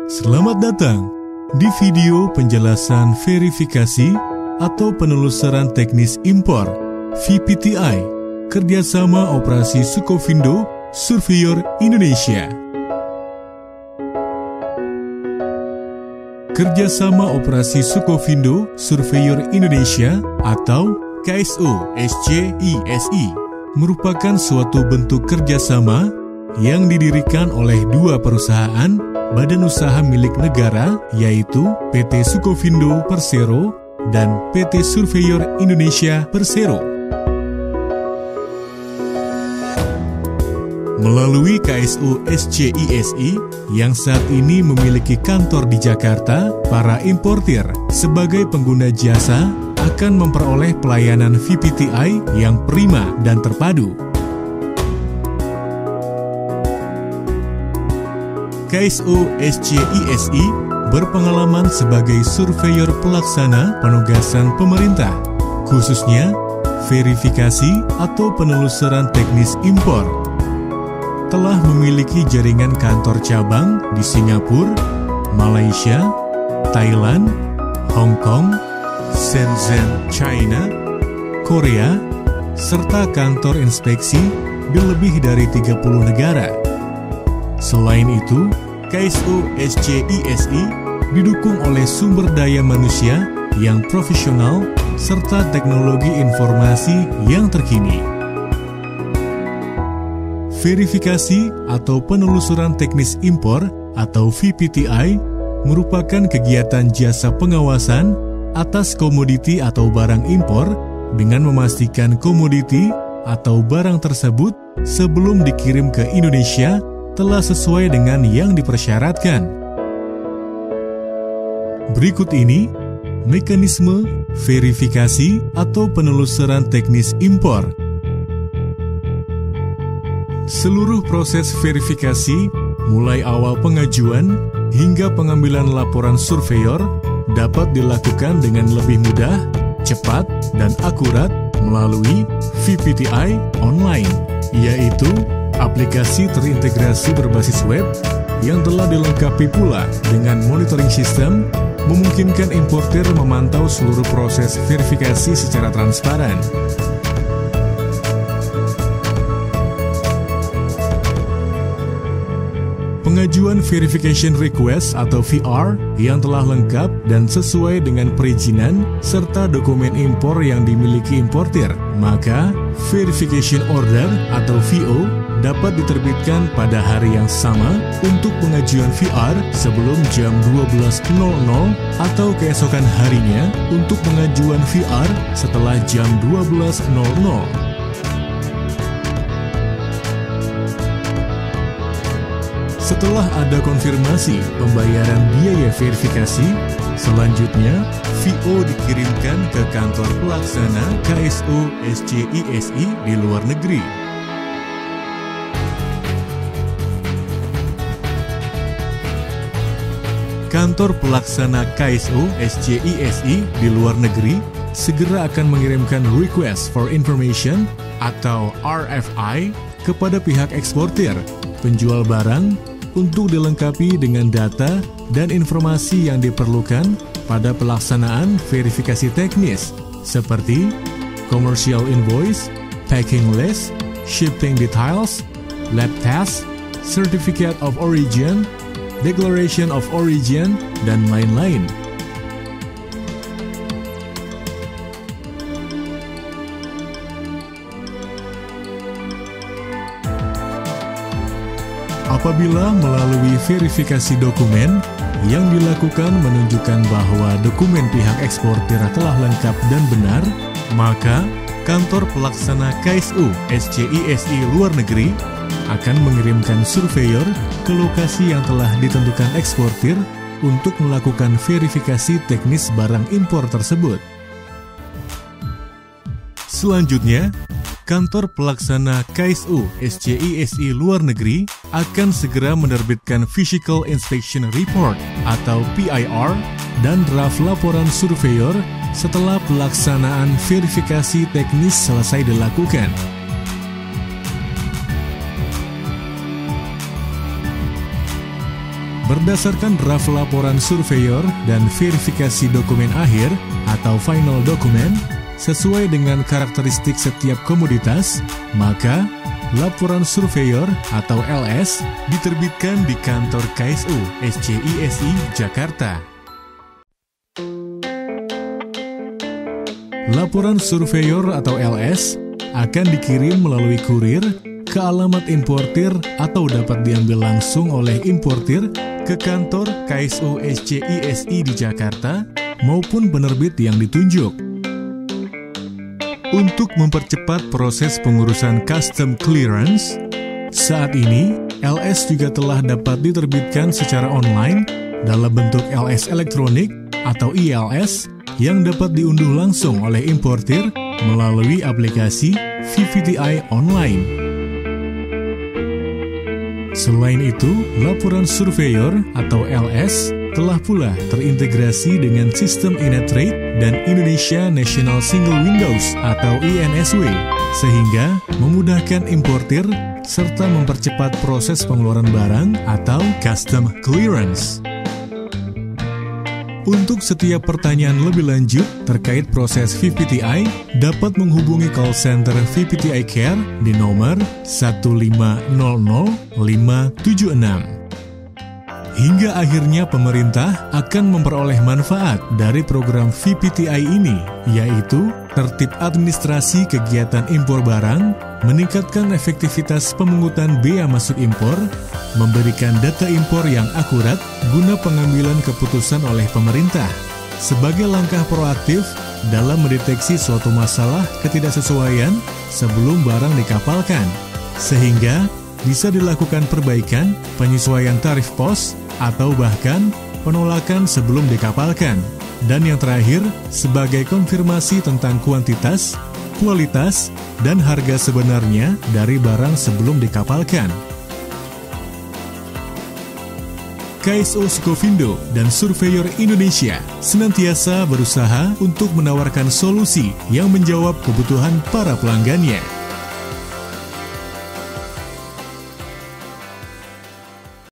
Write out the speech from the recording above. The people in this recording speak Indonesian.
Selamat datang di video penjelasan verifikasi atau penelusuran teknis impor VPTI kerjasama operasi Sukovindo Surveyor Indonesia. Kerjasama operasi Sukovindo Surveyor Indonesia atau KSO SCISI merupakan suatu bentuk kerjasama yang didirikan oleh dua perusahaan badan usaha milik negara, yaitu PT Sukovindo Persero dan PT Surveyor Indonesia Persero. Melalui KSO SCISI yang saat ini memiliki kantor di Jakarta, para importir sebagai pengguna jasa akan memperoleh pelayanan VPTI yang prima dan terpadu. KSO SCISI berpengalaman sebagai surveyor pelaksana penugasan pemerintah, khususnya verifikasi atau penelusuran teknis impor. Telah memiliki jaringan kantor cabang di Singapura, Malaysia, Thailand, Hong Kong, Shenzhen, China, Korea, serta kantor inspeksi di lebih dari 30 negara. Selain itu, KSO SCISI didukung oleh sumber daya manusia yang profesional serta teknologi informasi yang terkini. Verifikasi atau penelusuran teknis impor atau VPTI merupakan kegiatan jasa pengawasan atas komoditi atau barang impor dengan memastikan komoditi atau barang tersebut sebelum dikirim ke Indonesia telah sesuai dengan yang dipersyaratkan. Berikut ini mekanisme verifikasi atau penelusuran teknis impor. Seluruh proses verifikasi, mulai awal pengajuan hingga pengambilan laporan surveyor, dapat dilakukan dengan lebih mudah, cepat, dan akurat melalui VPTI online, yaitu aplikasi terintegrasi berbasis web yang telah dilengkapi pula dengan monitoring system, memungkinkan importir memantau seluruh proses verifikasi secara transparan. Pengajuan Verification Request atau VR yang telah lengkap dan sesuai dengan perizinan serta dokumen impor yang dimiliki importir, maka Verification Order atau VO dapat diterbitkan pada hari yang sama untuk pengajuan VR sebelum jam 12.00 atau keesokan harinya untuk pengajuan VR setelah jam 12.00. Setelah ada konfirmasi pembayaran biaya verifikasi, selanjutnya VO dikirimkan ke kantor pelaksana KSO SCISI di luar negeri. Kantor pelaksana KSO SCISI di luar negeri segera akan mengirimkan Request for Information atau RFI kepada pihak eksportir, penjual barang, untuk dilengkapi dengan data dan informasi yang diperlukan pada pelaksanaan verifikasi teknis seperti commercial invoice, packing list, shipping details, lab test, certificate of origin, declaration of origin, dan lain-lain. Apabila melalui verifikasi dokumen yang dilakukan menunjukkan bahwa dokumen pihak eksportir telah lengkap dan benar, maka kantor pelaksana KSO SCISI luar negeri akan mengirimkan surveyor ke lokasi yang telah ditentukan eksportir untuk melakukan verifikasi teknis barang impor tersebut. Selanjutnya, kantor pelaksana KSO SCISI luar negeri akan segera menerbitkan Physical Inspection Report atau PIR dan draft laporan surveyor setelah pelaksanaan verifikasi teknis selesai dilakukan. berdasarkan draft laporan surveyor dan verifikasi dokumen akhir atau final document sesuai dengan karakteristik setiap komoditas, maka laporan surveyor atau LS diterbitkan di kantor KSO SCISI Jakarta. Laporan surveyor atau LS akan dikirim melalui kurir ke alamat importir atau dapat diambil langsung oleh importir ke kantor KSO SCISI di Jakarta maupun penerbit yang ditunjuk. Untuk mempercepat proses pengurusan custom clearance, saat ini LS juga telah dapat diterbitkan secara online dalam bentuk LS elektronik atau ILS yang dapat diunduh langsung oleh importir melalui aplikasi VVTI Online. Selain itu, laporan surveyor atau LS telah pula terintegrasi dengan sistem Inetrade dan Indonesia National Single Windows atau INSW, sehingga memudahkan importir serta mempercepat proses pengeluaran barang atau custom clearance. Untuk setiap pertanyaan lebih lanjut terkait proses VVTI, dapat menghubungi call center VVTI Care di nomor 1500576. Hingga akhirnya pemerintah akan memperoleh manfaat dari program VVTI ini, yaitu tertib administrasi kegiatan impor barang, meningkatkan efektivitas pemungutan bea masuk impor, memberikan data impor yang akurat guna pengambilan keputusan oleh pemerintah, sebagai langkah proaktif dalam mendeteksi suatu masalah ketidaksesuaian sebelum barang dikapalkan, sehingga bisa dilakukan perbaikan, penyesuaian tarif pos, atau bahkan penolakan sebelum dikapalkan. Dan yang terakhir, sebagai konfirmasi tentang kuantitas, kualitas, dan harga sebenarnya dari barang sebelum dikapalkan. KSO Skovindo dan Surveyor Indonesia senantiasa berusaha untuk menawarkan solusi yang menjawab kebutuhan para pelanggannya.